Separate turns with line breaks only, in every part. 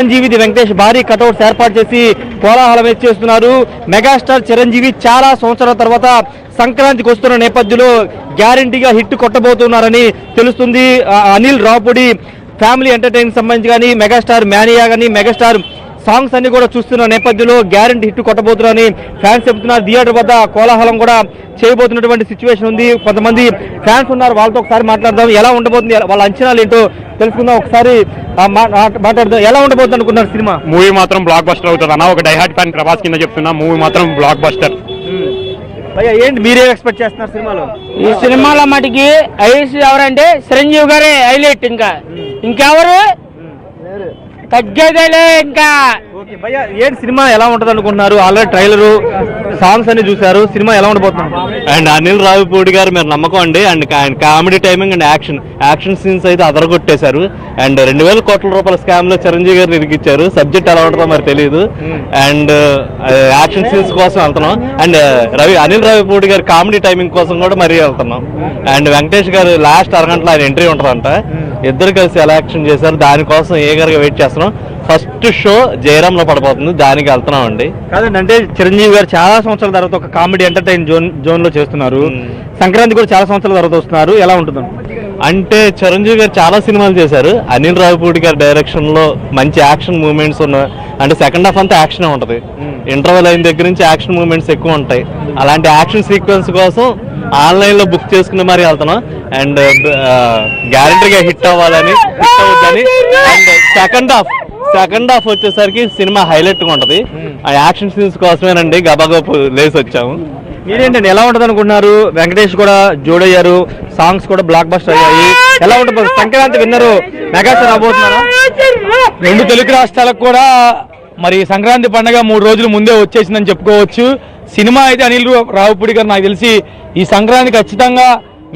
చిరంజీవి వెంకటేష్ భారీ కటౌట్స్ ఏర్పాటు చేసి కోలాహలం చేస్తున్నారు. మెగాస్టార్ చిరంజీవి చాలా సంవత్సరాల తర్వాత సంక్రాంతికి వస్తున్న నేపథ్యంలో గ్యారంటీగా హిట్ కొట్టబోతున్నారని తెలుస్తుంది. అనిల్ రావుపూడి ఫ్యామిలీ ఎంటర్టైన్మెంట్ సంబంధించి కానీ మెగాస్టార్ మ్యానియా కానీ మెగాస్టార్ సాంగ్స్ అన్ని కూడా చూస్తున్న నేపథ్యంలో గ్యారంటీ హిట్ కొట్టబోతున్నారని ఫ్యాన్స్ చెబుతున్నారు. థియేటర్ వద్ద కోలాహలం కూడా చేయబోతున్నటువంటి సిచ్యువేషన్ ఉంది. కొంతమంది ఫ్యాన్స్ ఉన్నారు, వాళ్ళతో ఒకసారి మాట్లాడదాం. ఎలా ఉండబోతుంది, వాళ్ళ అంచనాలు ఏంటో తెలుసుకుందాం. ఒకసారి మాట్లాడదాం. ఎలా ఉండబోతుంది అనుకున్నారు సినిమా?
మూవీ మాత్రం బ్లాక్ బస్టర్ అవుతుంది అన్న. ఒక డైహార్ట్ ఫ్యాన్ ప్రభాస్ కింద చెప్తున్నా, మూవీ మాత్రం బ్లాక్ బస్టర్.
ఏంటి మీరే ఎక్స్పెక్ట్ చేస్తున్నారు సినిమాలో?
ఈ సినిమాలో మటుకి ఐస్ ఎవరంటే చిరంజీవి గారే హైలైట్. ఇంకెవరు తగ్గేదేలే. ఇంకా
ఏంటి సినిమా ఎలా ఉంటుంది అనుకుంటున్నారు? ఆల్రెడీ ట్రైలర్ సాంగ్స్ అన్ని చూసారు, సినిమా ఎలా ఉండబోతున్నారు?
అండ్ అనిల్ రావిపూడి గారు మీరు నమ్మకం అండి. And comedy timing and action scenes అయితే అదరగొట్టేశారు. అండ్ 2000 కోట్ల రూపాయల స్కామ్ లో చిరంజీవి గారు ఇరికిచ్చారు. సబ్జెక్ట్ ఎలా ఉంటుందో మరి తెలియదు. అండ్ యాక్షన్ సీన్స్ కోసం వెళ్తున్నాం. అండ్ అనిల్ రావిపూడి గారు కామెడీ టైమింగ్ కోసం కూడా మరీ వెళ్తున్నాం. అండ్ వెంకటేష్ గారు లాస్ట్ అరగంటలో ఆయన ఎంట్రీ ఉంటుందంట. ఇద్దరు కలిసి ఎలా యాక్షన్ చేశారు, దానికోసం ఏగర్గా వెయిట్ చేస్తున్నాం. ఫస్ట్ షో జయరామ్ లో పడిపోతుంది, దానికి వెళ్తున్నాం అండి.
కాదండి, అంటే చిరంజీవి గారు చాలా సంవత్సరాల తర్వాత ఒక కామెడీ ఎంటర్టైన్ జోన్ లో చేస్తున్నారు. సంక్రాంతి కూడా చాలా సంవత్సరాల తర్వాత వస్తున్నారు, ఎలా ఉంటుంది?
అంటే చిరంజీవి గారు చాలా సినిమాలు చేశారు. అనిల్ రావిపూడి గారి డైరెక్షన్ లో మంచి యాక్షన్ మూమెంట్స్ ఉన్న, అంటే సెకండ్ హాఫ్ అంతా యాక్షన్ ఉంటది. ఇంటర్వెల్ అయిన దగ్గర నుంచి యాక్షన్ మూమెంట్స్ ఎక్కువ ఉంటాయి. అలాంటి యాక్షన్ సీక్వెన్స్ కోసం ఆన్లైన్ లో బుక్ చేసుకుని మరీ వెళ్తున్నాం. అండ్ గ్యారంటీగా హిట్ అవ్వాలని, హిట్ అవుద్దని. అండ్ సెకండ్ హాఫ్ వచ్చేసరికి సినిమా హైలైట్ గా ఉంటది. ఆ యాక్షన్ సీన్స్ కోసమేనండి గబాగోపు లేసి వచ్చాము.
మీరేంటండి ఎలా ఉంటుంది అనుకుంటున్నారు? వెంకటేష్ కూడా జోడయ్యారు, సాంగ్స్ కూడా బ్లాక్ బస్టర్ అయ్యాయి. ఎలా ఉంటుంది? సంక్రాంతి విన్నరు మెగాస్టార్ రాబోతున్నారా?
2 తెలుగు రాష్ట్రాలకు కూడా మరి సంక్రాంతి పండుగ 3 రోజుల ముందే వచ్చేసిందని చెప్పుకోవచ్చు. సినిమా అయితే అనిల్ రావిపూడి గారు నాకు తెలిసి ఈ సంక్రాంతి ఖచ్చితంగా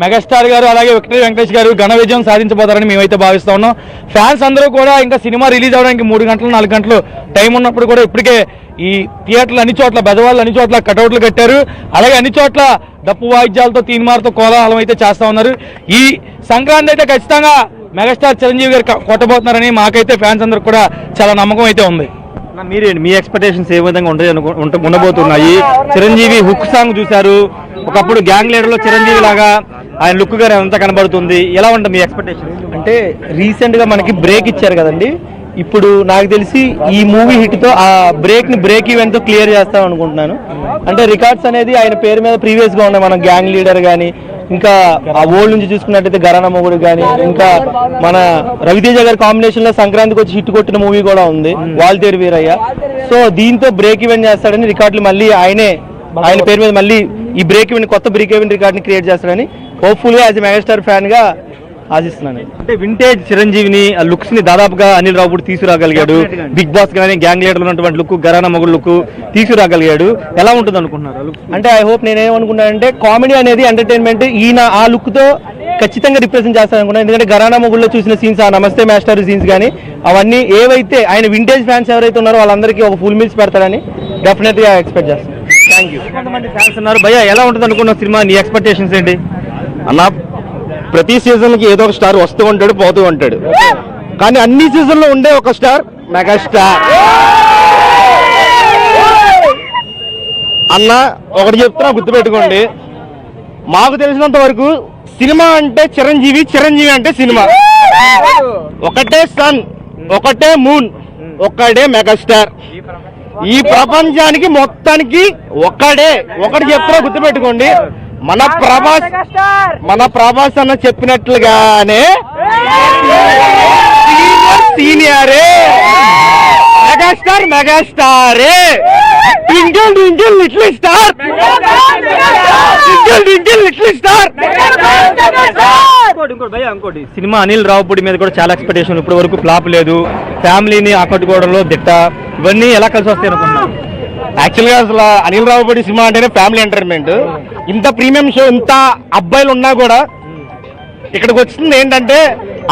మెగాస్టార్ గారు అలాగే విక్టరీ వెంకటేష్ గారు ఘన విజయం సాధించబోతారని మేమైతే భావిస్తా ఉన్నాం. ఫ్యాన్స్ అందరూ కూడా ఇంకా సినిమా రిలీజ్ అవడానికి 3 గంటలు 4 గంటలు టైం ఉన్నప్పుడు కూడా ఇప్పటికే ఈ థియేటర్లు అన్ని చోట్ల, బెదవాళ్ళు అన్ని చోట్ల కటౌట్లు కట్టారు. అలాగే అన్ని చోట్ల డప్పు వాయిద్యాలతో తీన్మార్తో కోలాహలం అయితే చేస్తా ఉన్నారు. ఈ సంక్రాంతి అయితే ఖచ్చితంగా మెగాస్టార్ చిరంజీవి గారు కొట్టబోతున్నారని మాకైతే ఫ్యాన్స్ అందరికి కూడా చాలా నమ్మకం అయితే ఉంది.
మీరేంటి, మీ ఎక్స్పెక్టేషన్స్ ఏ విధంగా ఉండబోతున్నాయి? చిరంజీవి హుక్ సాంగ్ చూశారు, ఒకప్పుడు గ్యాంగ్ లీడర్ లో చిరంజీవి లాగా ఆయన లుక్ గారు అంతా కనబడుతుంది. ఎలా ఉంటుంది మీ ఎక్స్పెక్టేషన్?
అంటే రీసెంట్ గా మనకి బ్రేక్ ఇచ్చారు కదండి. ఇప్పుడు నాకు తెలిసి ఈ మూవీ హిట్ తో ఆ బ్రేక్ ఈవెంట్ తో క్లియర్ చేస్తాం అనుకుంటున్నాను. అంటే రికార్డ్స్ అనేది ఆయన పేరు మీద ప్రీవియస్ గా ఉన్నాయి. మనం గ్యాంగ్ లీడర్ కానీ, ఇంకా ఆ ఓల్డ్ నుంచి చూసుకున్నట్టయితే గరానా మొగుడు కానీ, ఇంకా మన రవితేజ గారి కాంబినేషన్ లో సంక్రాంతికి వచ్చి హిట్ కొట్టిన మూవీ కూడా ఉంది, వాల్తేరు వీరయ్య. సో దీంతో బ్రేక్ ఈవెంట్ చేస్తాడని రికార్డులు మళ్ళీ ఆయన పేరు మీద మళ్ళీ ఈ బ్రేక్ ఈవెంట్, కొత్త బ్రేక్ ఈవెంట్ రికార్డ్ ని క్రియేట్ చేస్తాడని హోప్ఫుల్ గా యాజ్ ఎ మెగాస్టార్ ఫ్యాన్ గా ఆశిస్తున్నాను.
అంటే వింటేజ్ చిరంజీవిని ఆ లుక్స్ ని దాదాపుగా అనిల్ రావుపూడి తీసుకురాగలిగాడు. బిగ్ బాస్ కానీ గ్యాంగ్ లీడర్ ఉన్నటువంటి లుక్, గరానా మొగుడు లుక్ తీసుకురాగలిగాడు. ఎలా ఉంటుంది అనుకుంటున్నారు?
అంటే ఐ హోప్ నేనేమనుకుంటానంటే కామెడీ అనేది ఎంటర్టైన్మెంట్ ఈయన ఆ లుక్ తో ఖచ్చితంగా రిప్రజెంట్ చేస్తాననుకున్నాను. ఎందుకంటే గరానా మొగుడులో చూసిన సీన్స్, ఆ నమస్తే మాస్టర్ సీన్స్ కానీ అవన్నీ ఏవైతే ఆయన వింటేజ్ ఫ్యాన్స్ ఎవరైతే ఉన్నారో వాళ్ళందరికీ ఒక ఫుల్ మీల్స్ పెడతారని డెఫినెట్ గా ఎక్స్పెక్ట్ చేస్తాను. Thank you.
కొంతమంది ఫ్యాన్స్ ఉన్నారు. భయ్యా ఎలా ఉంటుంది అనుకున్న సినిమా? నీ ఎక్స్పెక్టేషన్స్ ఏంటి?
అన్న, ప్రతి సీజన్ కి ఏదో ఒక స్టార్ వస్తూ ఉంటాడు, పోతూ ఉంటాడు. కానీ అన్ని సీజన్ లో ఉండే ఒక స్టార్ మెగాస్టార్. అన్న ఒకటి చెప్తున్నా, గుర్తుపెట్టుకోండి. మాకు తెలిసినంత వరకు సినిమా అంటే చిరంజీవి, చిరంజీవి అంటే సినిమా. ఒకటే సన్, ఒకటే మూన్, ఒక్కడే మెగాస్టార్. ఈ ప్రపంచానికి మొత్తానికి ఒకటి చెప్తున్నా, గుర్తుపెట్టుకోండి. మన ప్రభాస్ అన్న చెప్పినట్లుగానే సీనియరే మెగాస్టారే. Twinkle twinkle little star, twinkle twinkle little star.
ఇంకోటి సినిమా అనిల్ రావుపూడి మీద కూడా చాలా ఎక్స్పెక్టేషన్. ఇప్పటి వరకు ఫ్లాప్ లేదు, ఫ్యామిలీని ఆకట్టుకోవడంలో దిట్ట. ఇవన్నీ ఎలా కలిసి వస్తాయి అనుకుంటున్నాను?
యాక్చువల్గా అసలు అనిల్ రావుపూడి సినిమా అంటేనే ఫ్యామిలీ ఎంటర్టైన్మెంట్. ఇంత ప్రీమియం షో, ఇంత అబ్బాయిలు ఉన్నా కూడా ఇక్కడికి వచ్చింది ఏంటంటే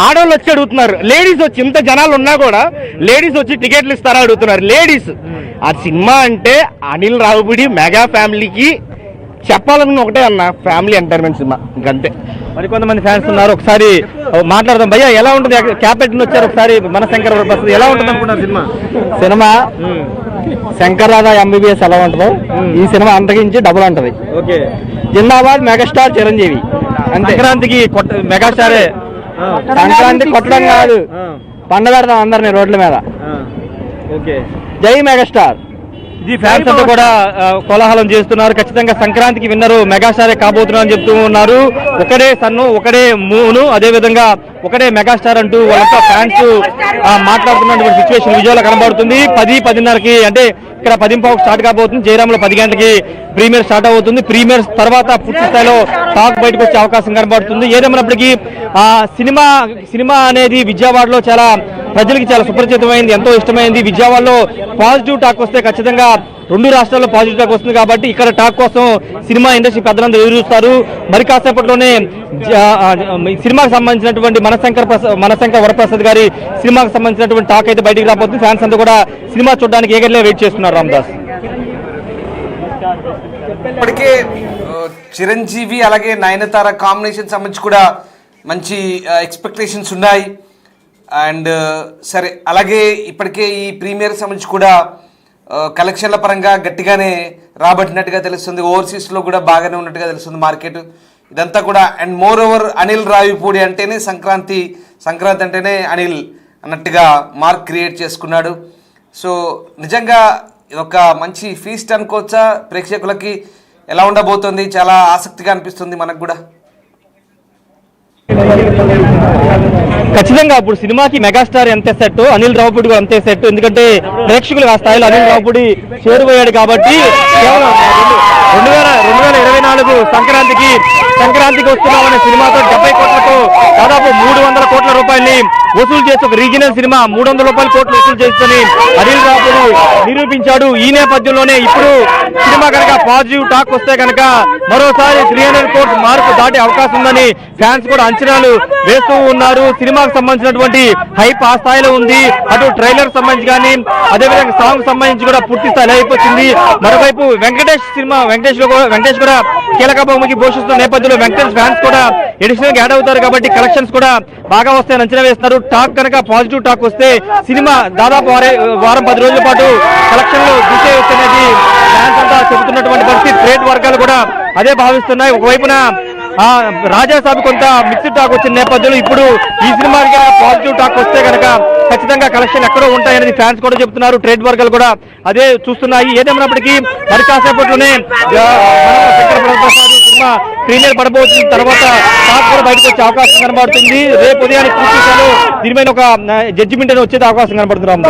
ఆడవాళ్ళు వచ్చి అడుగుతున్నారు, లేడీస్ వచ్చి, ఇంత జనాలు ఉన్నా కూడా లేడీస్ వచ్చి టికెట్లు ఇస్తారా అడుగుతున్నారు లేడీస్. ఆ సినిమా అంటే అనిల్ రావుపూడి మెగా ఫ్యామిలీకి చెప్పాలని ఒకటే అన్న, ఫ్యామిలీ ఎంటర్టైన్మెంట్ సినిమా, ఇంకంతే.
మరికొంతమంది ఫ్యాన్స్ ఉన్నారు, ఒకసారి మాట్లాడదాం. భయ్యా ఎలా ఉంటుంది? క్యాపెట్ వచ్చారు ఒకసారి మనశంకర్ వరప్రసాద్, ఎలా ఉంటుంది అనుకుంటున్నారు cinema?
Cinema Shankar Radha MBBS ఎలా ఉంటుందో ఈ సినిమా అంతకించి డబుల్ ఉంటది.
ఓకే,
జిందాబాద్ మెగాస్టార్ చిరంజీవి.
సంక్రాంతికి మెగాస్టారే.
సంక్రాంతి కొట్టడం కాదు, పండ పెడతాం అందరినీ రోడ్ల మీద.
ఓకే,
జై మెగాస్టార్.
ఇది ఫ్యాన్స్ అంతా కూడా కోలాహలం చేస్తున్నారు. ఖచ్చితంగా సంక్రాంతికి విన్నరు మెగాస్టారే కాబోతున్నారు అని చెప్తూ ఉన్నారు. ఒకడే సన్ను, ఒకడే మూను, అదే విధంగా ఒకటే మెగాస్టార్ అంటూ వాళ్ళంతా ఫ్యాన్స్ మాట్లాడుతున్నటువంటి సిచ్యువేషన్ విజువల్ కనబడుతుంది. 10-10:30కి అంటే ఇక్కడ 10:15 స్టార్ట్ కాబోతుంది. జయరాంలో 10 గంటలకి ప్రీమియర్ స్టార్ట్ అవుతుంది. ప్రీమియర్ తర్వాత పూర్తి స్థాయిలో టాక్ బయటకు వచ్చే అవకాశం కనబడుతుంది. ఏదేమైనప్పటికీ సినిమా అనేది విజయవాడలో చాలా ప్రజలకి చాలా సుపరిచితమైంది, ఎంతో ఇష్టమైంది. విజయవాడలో పాజిటివ్ టాక్ వస్తే ఖచ్చితంగా 2 రాష్ట్రాల్లో పాజిటివ్ టాక్ వస్తుంది కాబట్టి ఇక్కడ టాక్ కోసం సినిమా ఇండస్ట్రీ పెద్దలందరూ ఎదురు చూస్తారు. మరి కాసేపట్లోనే సినిమాకి సంబంధించినటువంటి మనశంకర్ వరప్రసాద్ గారి సినిమాకి సంబంధించినటువంటి టాక్ అయితే బయటికి రాబోతుంది. ఫ్యాన్స్ అంతా కూడా సినిమా చూడడానికి ఏగర్లే వెయిట్ చేస్తున్నారు. రామదాస్,
ఇప్పటికే చిరంజీవి అలాగే నయనతార కాంబినేషన్ సంబంధించి కూడా మంచి ఎక్స్పెక్టేషన్స్ ఉన్నాయి. అండ్ సరే, అలాగే ఇప్పటికే ఈ ప్రీమియర్ సంబంధించి కూడా కలెక్షన్ల పరంగా గట్టిగానే రాబట్టినట్టుగా తెలుస్తుంది. ఓవర్సీస్లో కూడా బాగానే ఉన్నట్టుగా తెలుస్తుంది మార్కెట్ ఇదంతా కూడా. And more over Anil Ravipudi అంటేనే సంక్రాంతి అంటేనే అనిల్ అన్నట్టుగా మార్క్ క్రియేట్ చేసుకున్నాడు. సో నిజంగా ఇదొక మంచి ఫీస్ట్ అనుకోవచ్చా? ప్రేక్షకులకి ఎలా ఉండబోతుంది? చాలా ఆసక్తిగా అనిపిస్తుంది మనకు కూడా.
ఖచ్చితంగా ఇప్పుడు సినిమాకి మెగాస్టార్ ఎంత సెట్, అనిల్ రావిపూడి కూడా అంతే సెట్. ఎందుకంటే ప్రేక్షకులు ఆ స్థాయిలో అనిల్ రావిపూడి చేరువయ్యాడు కాబట్టి కేవలం 2024 సంక్రాంతికి వస్తున్నామనే సినిమాతో 70 కోట్లతో దాదాపు 300 కోట్ల రూపాయల్ని వసూలు చేసి ఒక రీజనల్ సినిమా 300 కోట్లు వసూలు చేస్తుందని అనిల్ రావిపూడి నిరూపించాడు. ఈ నేపథ్యంలోనే ఇప్పుడు సినిమా కనుక పాజిటివ్ టాక్ వస్తే కనుక మరోసారి 300 కోట్ల మార్కు దాటే అవకాశం ఉందని ఫ్యాన్స్ కూడా అంచనాలు వేస్తూ ఉన్నారు. సినిమాకు సంబంధించినటువంటి హైప్ ఆ స్థాయిలో ఉంది. అటు ట్రైలర్ సంబంధించి కానీ అదేవిధంగా సాంగ్ సంబంధించి కూడా పూర్తి స్థాయిలో హైప్ వచ్చింది. మరోవైపు వెంకటేష్ కూడా కీలక భూమికి పోషిస్తున్న నేపథ్యంలో వెంకటేష్ ఫ్యాన్స్ కూడా ఎడిషనల్ గా యాడ్ అవుతారు కాబట్టి కలెక్షన్స్ కూడా బాగా వస్తాయని అంచనా వేస్తున్నారు. టాక్ కనుక పాజిటివ్ టాక్ వస్తే సినిమా దాదాపు వారం 10 రోజుల పాటు కలెక్షన్లు దూసేయొచ్చు అనేది ఫ్యాన్స్ అంతా చెబుతున్నటువంటి పరిస్థితి. ట్రేడ్ వర్గాలు కూడా అదే భావిస్తున్నాయి. ఒకవైపున రాజాసాబ్ కొంత మిక్స్డ్ టాక్ వచ్చిన నేపథ్యంలో ఇప్పుడు ఈ సినిమాకి పాజిటివ్ టాక్ వస్తే కనుక ఖచ్చితంగా కలెక్షన్ ఎక్కడో ఉంటాయనేది ఫ్యాన్స్ కూడా చెప్తున్నారు. ట్రేడ్ వర్గాలు కూడా అదే చూస్తున్నాయి. ఏదేమైనప్పటికీ మరి కాసేపట్లోనే శంకర్ ప్రసాద్ సినిమా ప్రీమియర్ పడబోతుంది. తర్వాత టాక్ కూడా బయటకు వచ్చే అవకాశం కనబడుతుంది. రేపు ఉదయానికి పూర్తి స్థాయిలో దీనిపైన ఒక జడ్జిమెంట్ వచ్చే అవకాశం కనబడుతుంది.